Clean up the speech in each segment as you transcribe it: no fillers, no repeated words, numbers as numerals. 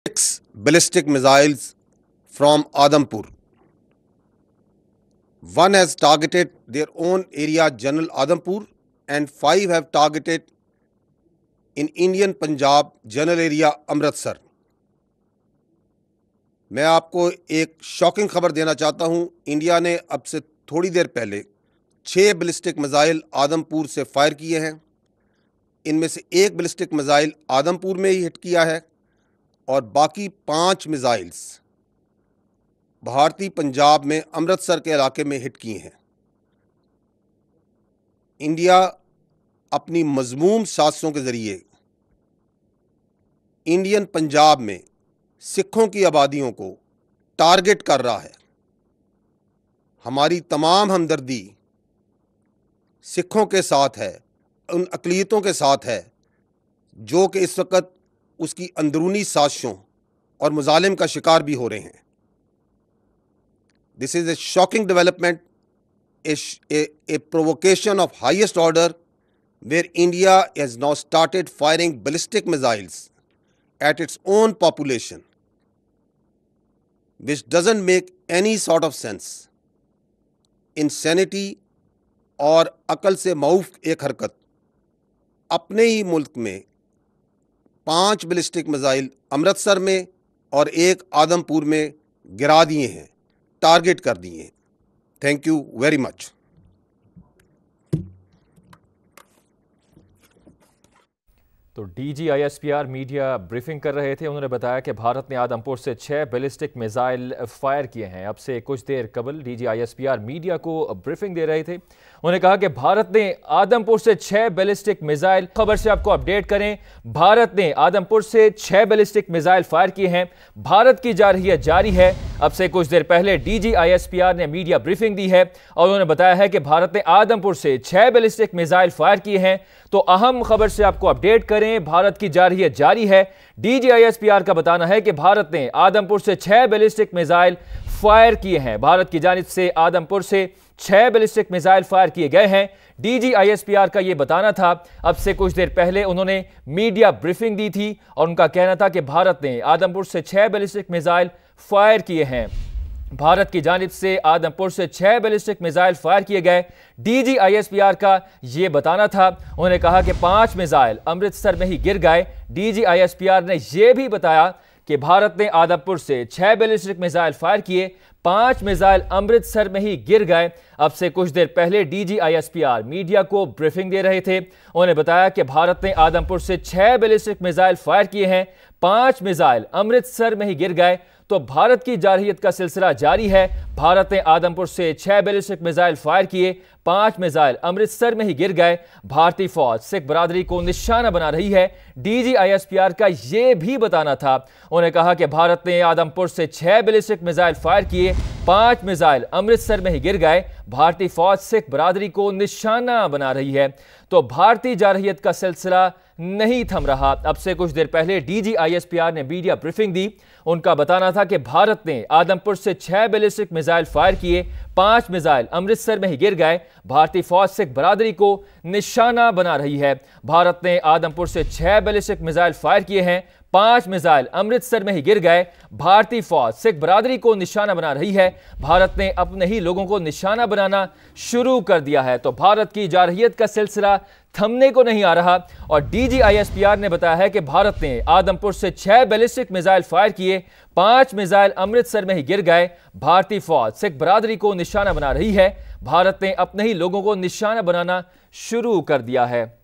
6 ballistic missiles from Adampur. One has targeted their own area, General Adampur, and 5 have targeted in Indian Punjab, General area, Amritsar. मैं आपको एक shocking खबर देना चाहता हूं। India ने अब से थोड़ी देर पहले 6 बैलिस्टिक मिसाइल आदमपुर से फायर किए हैं। इनमें से एक बैलिस्टिक मिसाइल आदमपुर में ही हिट किया है और बाकी 5 मिसाइल्स भारतीय पंजाब में अमृतसर के इलाके में हिट किए हैं। इंडिया अपनी मज़मूम साजिशों के ज़रिए इंडियन पंजाब में सिखों की आबादियों को टारगेट कर रहा है। हमारी तमाम हमदर्दी सिखों के साथ है, उन अक़लियतों के साथ है जो कि इस वक्त उसकी अंदरूनी साजिशों और मुजालिम का शिकार भी हो रहे हैं। This is a shocking development, a provocation of highest order where India has now started firing ballistic missiles at its own population, which doesn't make any sort of sense. Insanity और अकल से माऊफ एक हरकत। अपने ही मुल्क में 5 बैलिस्टिक मिसाइल अमृतसर में और एक आदमपुर में गिरा दिए हैं, टारगेट कर दिए हैं। Thank you very much. तो DGISPR मीडिया ब्रीफिंग कर रहे थे। उन्होंने बताया कि भारत ने आदमपुर से 6 बैलिस्टिक मिसाइल फायर किए हैं। अब से कुछ देर कबल DGISPR मीडिया को ब्रीफिंग दे रहे थे। उन्होंने कहा कि भारत ने आदमपुर से 6 बैलिस्टिक मिसाइल, खबर से आपको अपडेट करें, भारत ने आदमपुर से 6 बैलिस्टिक मिसाइल फायर किए हैं। भारत की जारहियत जारी है। अब से कुछ देर पहले DGISPR ने मीडिया ब्रीफिंग दी है और उन्होंने बताया है कि भारत ने आदमपुर से 6 बैलिस्टिक मिसाइल फायर किए हैं। तो अहम खबर से आपको अपडेट करें, भारत की जारहियत जारी है। DGISPR का बताना है कि भारत ने आदमपुर से 6 बैलिस्टिक मिसाइल फायर किए हैं। भारत की जानिब से आदमपुर से 6 बैलिस्टिक मिसाइल फायर किए गए हैं। DGISPR का यह बताना था। अब से कुछ देर पहले उन्होंने मीडिया ब्रीफिंग दी थी और उनका कहना था कि भारत ने आदमपुर से 6 बैलिस्टिक मिसाइल फायर किए हैं। भारत की जानिब से आदमपुर से 6 बैलिस्टिक मिसाइल फायर किए गए। DGISPR का यह बताना था। उन्होंने कहा कि 5 मिसाइल अमृतसर में ही गिर गए। DGISPR ने यह भी बताया कि भारत ने आदमपुर से 6 बैलिस्टिक मिसाइल फायर किए, 5 मिसाइल अमृतसर में ही गिर गए। अब से कुछ देर पहले DGISPR मीडिया को ब्रीफिंग दे रहे थे। उन्होंने बताया कि भारत ने आदमपुर से 6 बैलिस्टिक मिसाइल फायर किए हैं, 5 मिसाइल अमृतसर में ही गिर गए। तो भारत की जारहियत का सिलसिला जारी है। भारत ने आदमपुर से 6 बैलिस्टिक मिसाइल फायर किए, 5 मिसाइल अमृतसर में ही गिर गए। भारतीय फौज सिख बरादरी को निशाना बना रही है। DGISPR का यह भी बताना था। उन्होंने कहा कि भारत ने आदमपुर से 6 बैलिस्टिक मिसाइल फायर किए, 5 मिसाइल अमृतसर में ही गिर गए। भारतीय फौज सिख बरादरी को निशाना बना रही है। तो भारतीय जारहियत का सिलसिला नहीं थम रहा। अब से कुछ देर पहले DGISPR ने मीडिया ब्रीफिंग दी। उनका बताना था कि भारत ने आदमपुर से 6 बैलिस्टिक मिसाइल फायर किए, 5 मिसाइल अमृतसर में ही गिर गए। भारतीय फौज सिख बरादरी को निशाना बना रही है। भारत ने आदमपुर से 6 बैलिस्टिक मिसाइल फायर किए हैं, 5 मिसाइल अमृतसर में ही गिर गए। भारतीय फौज सिख बरादरी को निशाना बना रही है। भारत ने अपने ही लोगों को निशाना बनाना शुरू कर दिया है। तो भारत की जारहियत का सिलसिला थमने को नहीं आ रहा। और DGISPR ने बताया है कि भारत ने आदमपुर से 6 बैलिस्टिक मिसाइल फायर किए, 5 मिसाइल अमृतसर में ही गिर गए। भारतीय फौज सिख बरादरी को निशाना बना रही है। भारत ने अपने ही लोगों को निशाना बनाना शुरू कर दिया है।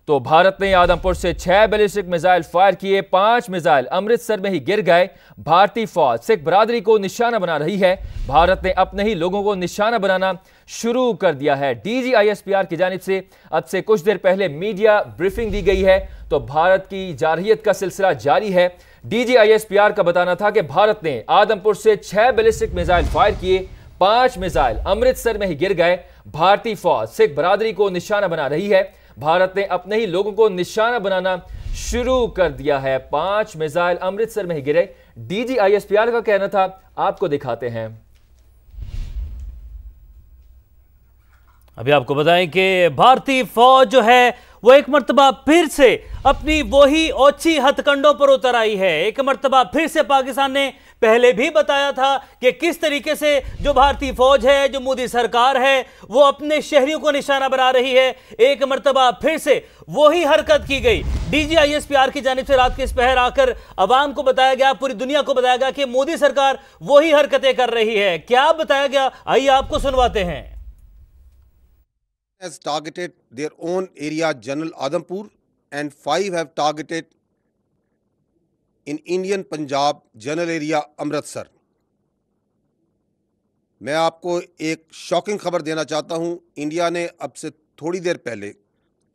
तो भारत ने आदमपुर से 6 बैलिस्टिक मिसाइल फायर किए, 5 मिसाइल अमृतसर में ही गिर गए। भारतीय फौज सिख बरादरी को निशाना बना रही है। भारत ने अपने ही लोगों को निशाना बनाना शुरू कर दिया है। DGISPR की जानिब से अब से कुछ देर पहले मीडिया ब्रीफिंग दी गई है। तो भारत की जारहियत का सिलसिला जारी है। DGISPR का बताना था कि भारत ने आदमपुर से 6 बैलिस्टिक मिसाइल फायर किए, 5 मिसाइल अमृतसर में ही गिर गए। भारतीय फौज सिख बरादरी को निशाना बना रही है। भारत ने अपने ही लोगों को निशाना बनाना शुरू कर दिया है। 5 मिसाइल अमृतसर में ही गिरे। DGISPR का कहना था, आपको दिखाते हैं। अभी आपको बताएं कि भारतीय फौज जो है वो एक मर्तबा फिर से अपनी वही ओछी हथकंडों पर उतर आई है। एक मर्तबा फिर से पाकिस्तान ने पहले भी बताया था कि किस तरीके से जो भारतीय फौज है, जो मोदी सरकार है, वो अपने शहरियों को निशाना बना रही है। एक मर्तबा फिर से वही हरकत की गई। DGISPR की जानिब से रात के इस पहर आकर अवाम को बताया गया, पूरी दुनिया को बताया गया कि मोदी सरकार वही हरकतें कर रही है। क्या बताया गया, आइए आपको सुनवाते हैं। has targeted their own area, General Adampur, and 5 have targeted in Indian Punjab, General Area, Amritsar. मैं आपको एक शॉकिंग खबर देना चाहता हूं। इंडिया ने अब से थोड़ी देर पहले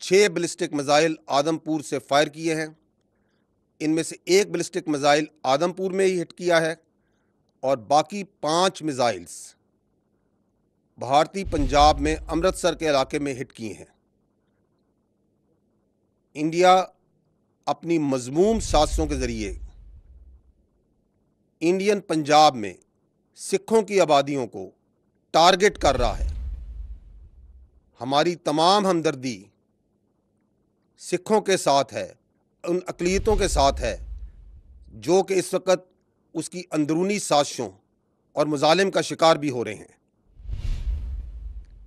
6 बैलिस्टिक मिसाइल आदमपुर से फायर किए हैं। इनमें से एक बैलिस्टिक मिसाइल आदमपुर में ही हिट किया है और बाकी 5 मिसाइल्स भारतीय पंजाब में अमृतसर के इलाके में हिट किए हैं। इंडिया अपनी मज़मूम साजिशों के ज़रिए इंडियन पंजाब में सिखों की आबादियों को टारगेट कर रहा है। हमारी तमाम हमदर्दी सिखों के साथ है, उन अक़लियतों के साथ है जो कि इस वक्त उसकी अंदरूनी साजिशों और मुजालिम का शिकार भी हो रहे हैं।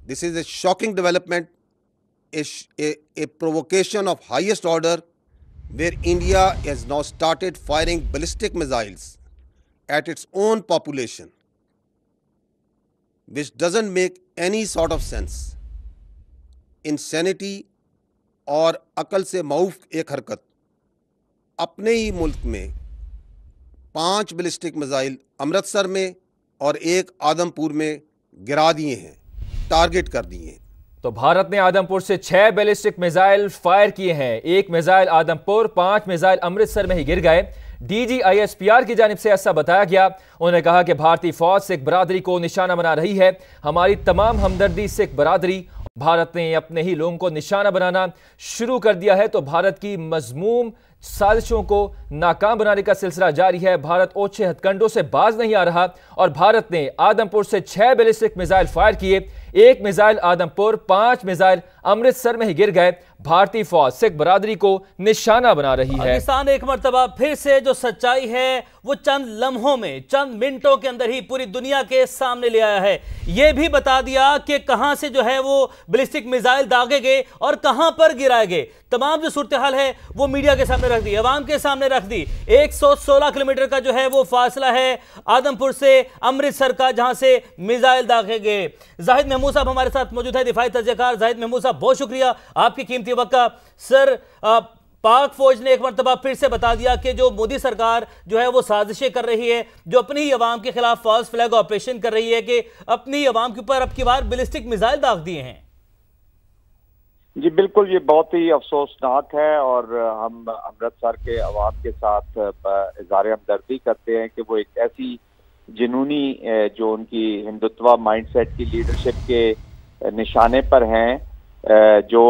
This is a shocking development, a provocation of highest order, where India has now started firing ballistic missiles at its own population, which doesn't make any sort of sense. Insanity और अकल से माऊफ एक हरकत। अपने ही मुल्क में 5 बैलिस्टिक मिसाइल अमृतसर में और एक आदमपुर में गिरा दिए हैं, टारगेट कर दिए। तो भारत ने आदमपुर से 6 बैलिस्टिक मिसाइल फायर किए हैं। एक मिसाइल आदमपुर, 5 मिसाइल अमृतसर में ही गिर गए। DGISPR की जानिब से ऐसा बताया गया। उन्होंने कहा कि भारतीय फौज सिख बरादरी को निशाना बना रही है। हमारी तमाम हमदर्दी सिख बरादरी। भारत ने अपने ही लोगों को निशाना बनाना शुरू कर दिया है तो भारत की मजमूम साजिशों को नाकाम बनाने का सिलसिला जारी है। भारत ओछे हथकंडों से बाज नहीं आ रहा और भारत ने आदमपुर से 6 बैलिस्टिक मिसाइल फायर किए। एक मिसाइल आदमपुर, 5 मिसाइल अमृतसर में ही गिर गए। भारतीय फौज सिख बरादरी को निशाना बना रही है। पाकिस्तान एक मर्तबा फिर से जो सच्चाई है वो चंद लम्हों में, चंद मिनटों के अंदर ही पूरी दुनिया के सामने ले आया है। यह भी बता दिया कि कहां से जो है वो बैलिस्टिक मिसाइल दागे गए और कहां पर गिराए गए। तमाम जो सूरत हाल है वो मीडिया के सामने रख दी, अवाम के सामने रख दी। 116 किलोमीटर का जो है वो फासला है आदमपुर से अमृतसर का, जहां से मिसाइल दागे गए। जाहिद महमूद साहब हमारे साथ मौजूद है, दिफाई तज्ज़ियाकार। जाहिद महमूद साहब, बहुत शुक्रिया आपकी कीमती वक्त का। सर, पाक फौज ने एक मरतबा फिर से बता दिया कि जो मोदी सरकार जो है वो साजिशें कर रही है, जो अपनी ही अवाम के खिलाफ फॉल्स फ्लैग ऑपरेशन कर रही है कि अपनी अवाम के ऊपर अब की बार बैलिस्टिक मिसाइल दाग दिए हैं। जी बिल्कुल, ये बहुत ही अफसोसनाक है और हम अमृतसर के अवाम के साथ इज़हार हमदर्दी करते हैं कि वो एक ऐसी जुनूनी जो उनकी हिंदुत्व माइंडसेट की लीडरशिप के निशाने पर हैं, जो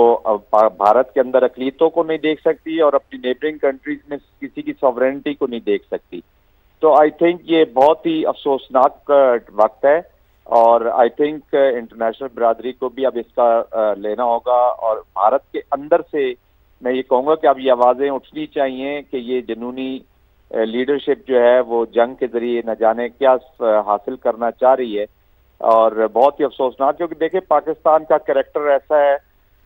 भारत के अंदर अक़लियतों को नहीं देख सकती और अपनी नेबरिंग कंट्रीज में किसी की सॉवरेनिटी को नहीं देख सकती। तो आई थिंक ये बहुत ही अफसोसनाक वक्त है और आई थिंक इंटरनेशनल बिरादरी को भी अब इसका लेना होगा और भारत के अंदर से मैं ये कहूँगा कि अब ये आवाज़ें उठनी चाहिए कि ये जुनूनी लीडरशिप जो है वो जंग के जरिए न जाने क्या हासिल करना चाह रही है। और बहुत ही अफसोसनाक, क्योंकि देखिए पाकिस्तान का कैरेक्टर ऐसा है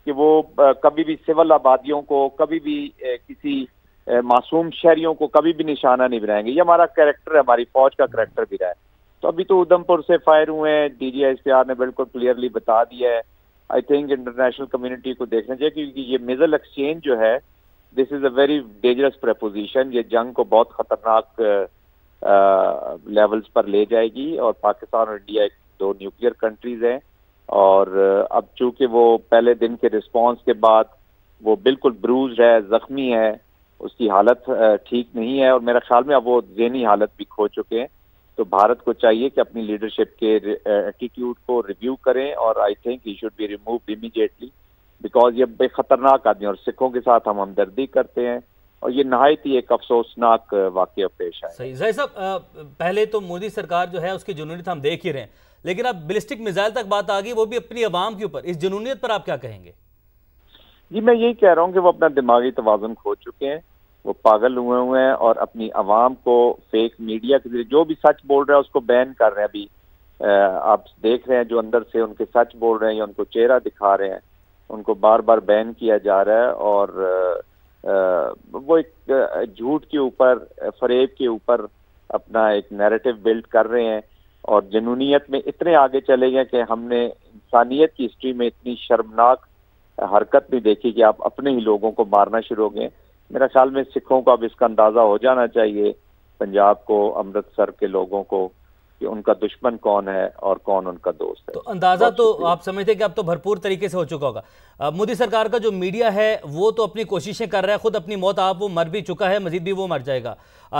कि वो कभी भी सिविल आबादियों को, कभी भी किसी मासूम शहरियों को कभी भी निशाना नहीं बनाएंगे। ये हमारा कैरेक्टर है, हमारी फौज का कैरेक्टर भी रहा है। तो अभी तो उधमपुर से फायर हुए हैं, DGISPR ने बिल्कुल क्लियरली बता दिया है। आई थिंक इंटरनेशनल कम्युनिटी को देखना चाहिए क्योंकि ये मिसाइल एक्सचेंज जो है, this is a very dangerous preposition. ये जंग को बहुत खतरनाक लेवल्स पर ले जाएगी और पाकिस्तान और इंडिया एक 2 न्यूक्लियर कंट्रीज हैं और अब चूंकि वो पहले दिन के रिस्पांस के बाद वो बिल्कुल ब्रूज है, जख्मी है, उसकी हालत ठीक नहीं है और मेरा ख्याल में अब वो ज़हनी हालत भी खो चुके हैं। तो भारत को चाहिए कि अपनी लीडरशिप के एटीट्यूड को रिव्यू करें और I think he should be removed immediately because ये बेखतरनाक आदमी और सिखों के साथ हम हमदर्दी करते हैं और ये नहायत ही एक अफसोसनाक वाकया पेश आया। सही जाहिद साहब, पहले तो मोदी सरकार जो है उसकी जुनूनियत हम देख ही रहे हैं, लेकिन अब बैलिस्टिक मिसाइल तक बात आ गई, वो भी अपनी आवाम के ऊपर। इस जुनूनियत पर आप क्या कहेंगे? जी मैं यही कह रहा हूँ कि वो अपना दिमागी तवाज़ुन खो चुके हैं, वो पागल हुए हैं और अपनी आवाम को फेक मीडिया के जरिए जो भी सच बोल रहा है उसको बैन कर रहे हैं। अभी आप देख रहे हैं जो अंदर से उनके सच बोल रहे हैं या उनको चेहरा दिखा रहे हैं, उनको बार बार बैन किया जा रहा है। और वो एक झूठ के ऊपर, फरेब के ऊपर अपना एक नैरेटिव बिल्ड कर रहे हैं और जुनूनियत में इतने आगे चले गए कि हमने इंसानियत की हिस्ट्री में इतनी शर्मनाक हरकत भी देखी कि आप अपने ही लोगों को मारना शुरू हो गए। मेरा ख्याल में सिखों को अब इसका अंदाजा हो जाना चाहिए, पंजाब को, अमृतसर के लोगों को, कि उनका दुश्मन कौन है और कौन उनका दोस्त है। तो अंदाजा तो आप समझते हैं कि अब तो भरपूर तरीके से हो चुका होगा। मोदी सरकार का जो मीडिया है वो तो अपनी कोशिशें कर रहा है, खुद अपनी मौत आप वो मर भी चुका है, मजीद भी वो मर जाएगा।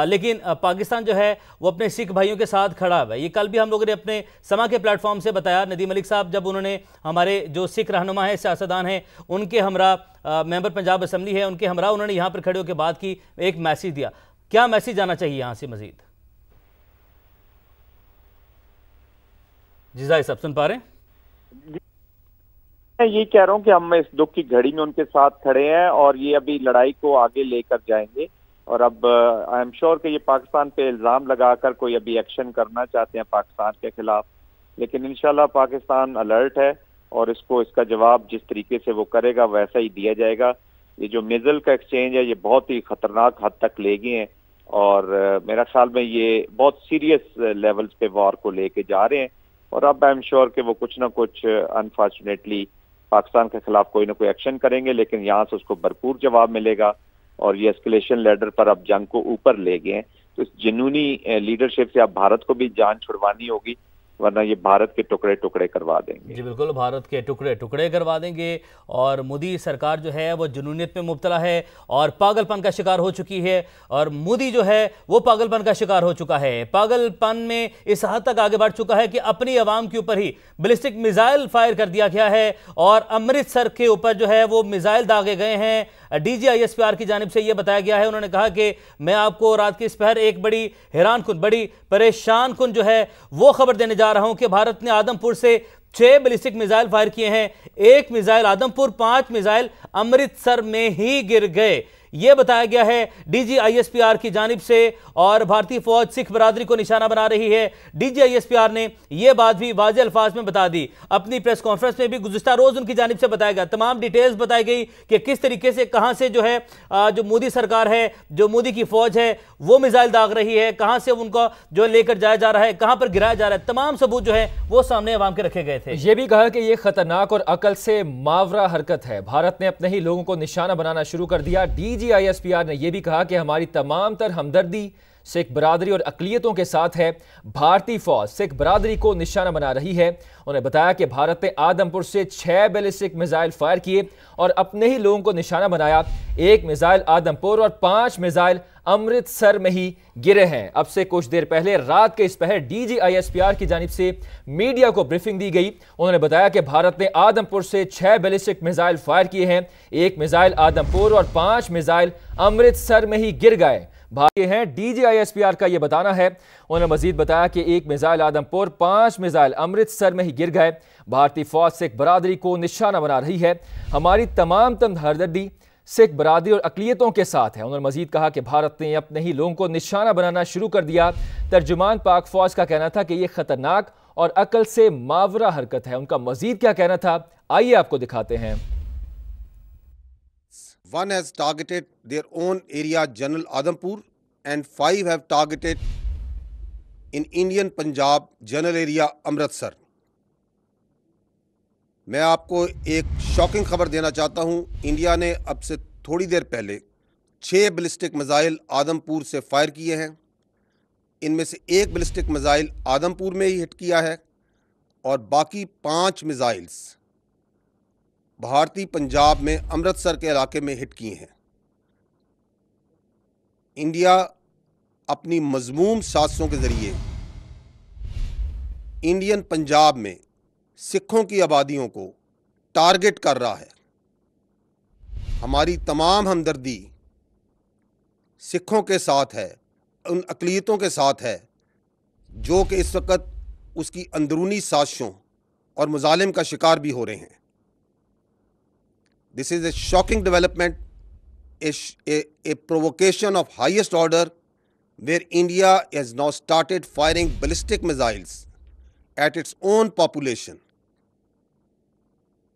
लेकिन पाकिस्तान जो है वो अपने सिख भाइयों के साथ खड़ा है। ये कल भी हम लोगों ने अपने समा के प्लेटफॉर्म से बताया, नदीम मलिक साहब जब उन्होंने हमारे जो सिख रहनुमा है, सियासतदान हैं, उनके हमरा मेंबर पंजाब असम्बली है, उनके हमरा उन्होंने यहाँ पर खड़े होकर बात की, एक मैसेज दिया। क्या मैसेज आना चाहिए यहाँ से मजीद? जी साहब सुन पा रहे हैं? मैं ये कह रहा हूँ कि हम इस दुख की घड़ी में उनके साथ खड़े हैं और ये अभी लड़ाई को आगे लेकर जाएंगे। और अब आई एम श्योर कि ये पाकिस्तान पे इल्ज़ाम लगाकर कोई अभी एक्शन करना चाहते हैं पाकिस्तान के खिलाफ, लेकिन इंशाल्लाह पाकिस्तान अलर्ट है और इसको इसका जवाब जिस तरीके से वो करेगा वैसा ही दिया जाएगा। ये जो मिज़ल का एक्सचेंज है ये बहुत ही खतरनाक हद तक ले गए हैं और मेरा ख्याल में ये बहुत सीरियस लेवल्स पे वॉर को लेके जा रहे हैं। और अब आई एम श्योर कि वो कुछ ना कुछ अनफॉर्चुनेटली पाकिस्तान के खिलाफ कोई ना कोई एक्शन करेंगे, लेकिन यहाँ से उसको भरपूर जवाब मिलेगा और ये एस्केलेशन लेडर पर अब जंग को ऊपर ले गए हैं। तो इस जुनूनी लीडरशिप से अब भारत को भी जान छुड़वानी होगी, वरना ये भारत के टुकड़े टुकड़े करवा देंगे। जी बिल्कुल, भारत के टुकड़े टुकड़े करवा देंगे। और मोदी सरकार जो है वो जुनूनियत में मुब्तला है और पागलपन का शिकार हो चुकी है, और मोदी जो है वो पागलपन का शिकार हो चुका है। पागलपन में इस हद तक आगे बढ़ चुका है कि अपनी आवाम के ऊपर ही बैलिस्टिक मिसाइल फायर कर दिया गया है और अमृतसर के ऊपर जो है वो मिसाइल दागे गए हैं। DGISPR की जानिब से यह बताया गया है, उन्होंने कहा कि मैं आपको रात की इस पहर एक बड़ी हैरान कुन, बड़ी परेशान कुन जो है वो खबर देने जा रहा हूं कि भारत ने आदमपुर से 6 बैलिस्टिक मिसाइल फायर किए हैं। 1 मिसाइल आदमपुर, 5 मिसाइल अमृतसर में ही गिर गए। यह बताया गया है DGISPR की जानिब से। और भारतीय फौज सिख बरादरी को निशाना बना रही है। DGISPR ने यह बात भी वाज़ेह अल्फाज में बता दी। अपनी प्रेस कॉन्फ्रेंस में भी गुज़िश्ता रोज उनकी जानिब से बताया गया, तमाम डिटेल्स बताई गई कि किस तरीके से, कहां से जो है जो मोदी सरकार है, जो मोदी की फौज है वो मिसाइल दाग रही है, कहां से उनका जो लेकर जाया जा रहा है, कहां पर गिराया जा रहा है, तमाम सबूत जो है वो सामने अवाम के रखे गए थे। यह भी कहा कि यह खतरनाक और अकल से मावरा हरकत है। भारत ने अपने ही लोगों को निशाना बनाना शुरू कर दिया। DGISPR ने यह भी कहा कि हमारी तमाम तर हमदर्दी सिख बरादरी और अकलियतों के साथ है। भारतीय फौज सिख बरादरी को निशाना बना रही है। उन्होंने बताया कि भारत ने आदमपुर से 6 बैलिस्टिक मिसाइल फायर किए और अपने ही लोगों को निशाना बनाया। 1 मिसाइल आदमपुर और 5 मिसाइल अमृतसर में ही गिरे हैं। अब से कुछ देर पहले रात के इस पहर DGISPR की जानिब से मीडिया को ब्रीफिंग दी गई। उन्होंने बताया कि भारत ने आदमपुर से 6 बैलिस्टिक मिसाइल फायर किए हैं। 1 मिसाइल आदमपुर और 5 मिसाइल अमृतसर में ही गिर गए हैं। DGISPR का यह बताना है। उन्होंने मजीद बताया कि 1 मिसाइल आदमपुर, 5 मिसाइल अमृतसर में ही गिर गए। भारतीय फौज सिख बरादरी को निशाना बना रही है। हमारी तमाम हमदर्दी सिख बरादरी और अकलियतों के साथ है। उन्होंने मजीद कहा कि भारत ने अपने ही लोगों को निशाना बनाना शुरू कर दिया। तर्जुमान पाक फौज का कहना था कि यह खतरनाक और अकल से मावरा हरकत है। उनका मजीद क्या कहना था, आइए आपको दिखाते हैं। One has targeted their own area, General Adampur, and 5 have targeted in Indian Punjab, General area, Amritsar. मैं आपको एक शॉकिंग खबर देना चाहता हूं। इंडिया ने अब से थोड़ी देर पहले 6 बैलिस्टिक मिसाइल आदमपुर से फायर किए हैं। इनमें से 1 बैलिस्टिक मिसाइल आदमपुर में ही हिट किया है और बाकी 5 मिसाइल्स भारतीय पंजाब में अमृतसर के इलाके में हिट किए हैं। इंडिया अपनी मज़मूम साजिशों के ज़रिए इंडियन पंजाब में सिखों की आबादियों को टारगेट कर रहा है। हमारी तमाम हमदर्दी सिखों के साथ है, उन अक़लियतों के साथ है जो कि इस वक्त उसकी अंदरूनी साजिशों और मुजालिम का शिकार भी हो रहे हैं। This is a shocking development, a provocation of highest order, where India has now started firing ballistic missiles at its own population,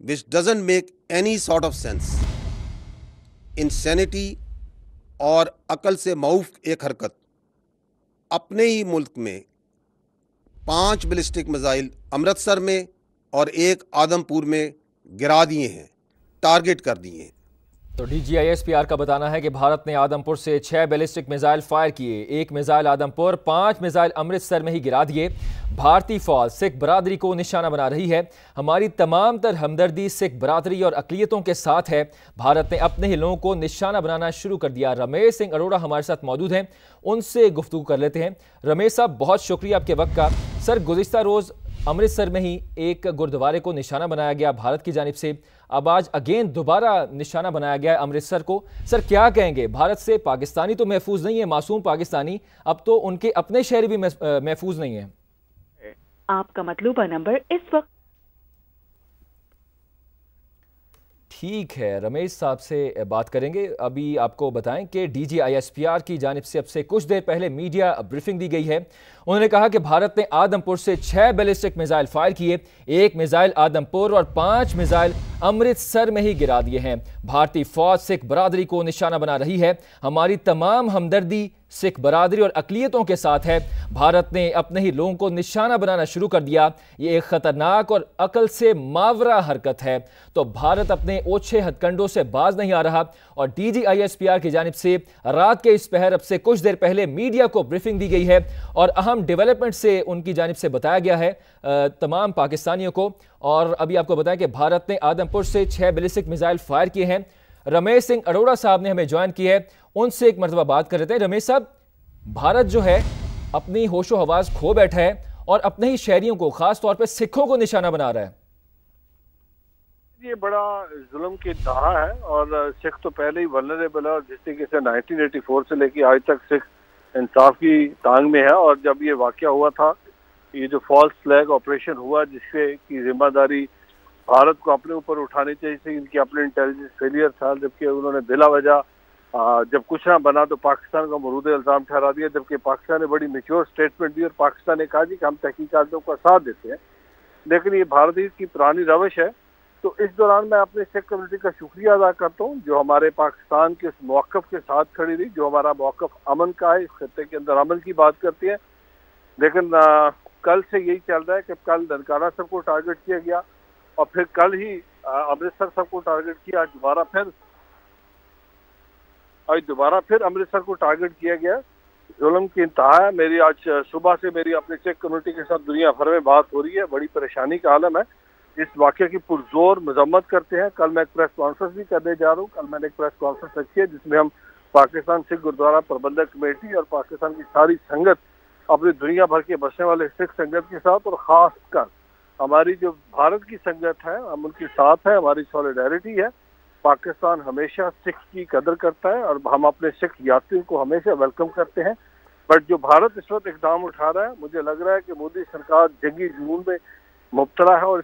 which doesn't make any sort of sense. Insanity और अकल से माऊफ एक हरकत। अपने ही मुल्क में 5 बैलिस्टिक मिसाइल अमृतसर में और एक आदमपुर में गिरा दिए हैं, टारगेट कर दिए हैं। तो DGISPR का बताना है कि भारत ने आदमपुर से 6 बैलिस्टिक मिसाइल फायर किए, 1 मिसाइल आदमपुर, 5 मिसाइल अमृतसर में ही गिरा दिए। भारतीय फौज सिख बरादरी को निशाना बना रही है। हमारी तमाम तर हमदर्दी सिख बरादरी और अकलियतों के साथ है। भारत ने अपने ही लोगों को निशाना बनाना शुरू कर दिया। रमेश सिंह अरोड़ा हमारे साथ मौजूद हैं, उनसे गुफ्तगू कर लेते हैं। रमेश साहब, बहुत शुक्रिया आपके वक्त का। सर, गुज़िश्ता रोज़ अमृतसर में ही एक गुरुद्वारे को निशाना बनाया गया भारत की जानिब से, अब आज अगेन दोबारा निशाना बनाया गया है अमृतसर को। सर, क्या कहेंगे? भारत से पाकिस्तानी तो महफूज नहीं है, मासूम पाकिस्तानी, अब तो उनके अपने शहरी भी महफूज नहीं है। आपका मतलूबा नंबर इस वक्त। ठीक है, रमेश साहब से बात करेंगे। अभी आपको बताएं कि DGISPR की जानिब से अब से कुछ देर पहले मीडिया ब्रीफिंग दी गई है। उन्होंने कहा कि भारत ने आदमपुर से 6 बैलिस्टिक मिसाइल फायर किए, 1 मिसाइल आदमपुर और 5 मिसाइल अमृतसर में ही गिरा दिए हैं। भारतीय फौज सिख बरादरी को निशाना बना रही है। हमारी तमाम हमदर्दी सिख बरादरी और अकलियतों के साथ है। भारत ने अपने ही लोगों को निशाना बनाना शुरू कर दिया। ये एक खतरनाक और अकल से मावरा हरकत है। तो भारत अपने ओछे हथकंडों से बाज नहीं आ रहा और DGISPR की जानिब से रात के इस पहर अब से कुछ देर पहले मीडिया को ब्रीफिंग दी गई है और अहम डेवलपमेंट से उनकी जानिब से बताया गया है तमाम पाकिस्तानियों को। और अभी आपको बताया कि भारत ने आदमपुर से 6 बैलिस्टिक मिसाइल फायर किए हैं। रमेश सिंह अरोड़ा साहब ने हमें ज्वाइन किया है, उनसे एक मरतबा बात कर रहे थे। रमेश साहब, भारत जो है अपनी होशो हवास खो बैठा है और अपने ही शहरियों को, खास तौर पे सिखों को निशाना बना रहा है। ये बड़ा जुल्म की इंतहा है और सिख तो पहले ही वल्नरेबल है और जिस तरीके से 1984 से लेकर आज तक सिख इंसाफ की तांग में है। और जब ये वाकया हुआ था, ये जो फॉल्स फ्लैग ऑपरेशन हुआ जिसके की जिम्मेदारी भारत को अपने ऊपर उठानी चाहिए थी, इनकी अपने इंटेलिजेंस फेलियर था, जबकि उन्होंने बिला वजह जब कुछ ना बना तो पाकिस्तान का मरूद इल्ज़ाम ठहरा दिया, जबकि पाकिस्तान ने बड़ी मैच्योर स्टेटमेंट दी और पाकिस्तान ने कहा जी कि हम तहकीकातों का साथ देते हैं। लेकिन ये भारतीय की पुरानी रवश है। तो इस दौरान मैं अपने सिख कम्युनिटी का शुक्रिया अदा करता हूँ जो हमारे पाकिस्तान के उस मौक़िफ़ के साथ खड़ी रही, जो हमारा मौक़िफ़ अमन का है, इस खत्ते के अंदर अमन की बात करती है। लेकिन कल से यही चल रहा है कि कल ननकाना सब को टारगेट किया गया और फिर कल ही अमृतसर सब को टारगेट किया, आज दोबारा फिर अमृतसर को टारगेट किया गया। जुल्म की इंतहा है। मेरी आज सुबह से मेरी अपने सिख कम्युनिटी के साथ दुनिया भर में बात हो रही है, बड़ी परेशानी का आलम है। इस वाक़े की पुरजोर मजम्मत करते हैं। कल मैं एक प्रेस कॉन्फ्रेंस भी करने जा रहा हूँ। कल मैंने एक प्रेस कॉन्फ्रेंस रखी है जिसमें हम पाकिस्तान सिख गुरुद्वारा प्रबंधक कमेटी और पाकिस्तान की सारी संगत, अपनी दुनिया भर के बसने वाले सिख संगत के साथ और ख़ास कर हमारी जो भारत की संगत है, हम उनके साथ है, हमारी सॉलिडारिटी है। पाकिस्तान हमेशा सिख की कदर करता है और हम अपने सिख यात्रियों को हमेशा वेलकम करते हैं। बट जो भारत इस वक्त इकदाम उठा रहा है, मुझे लग रहा है कि मोदी सरकार जंगी जुनून में मुब्तला है और इस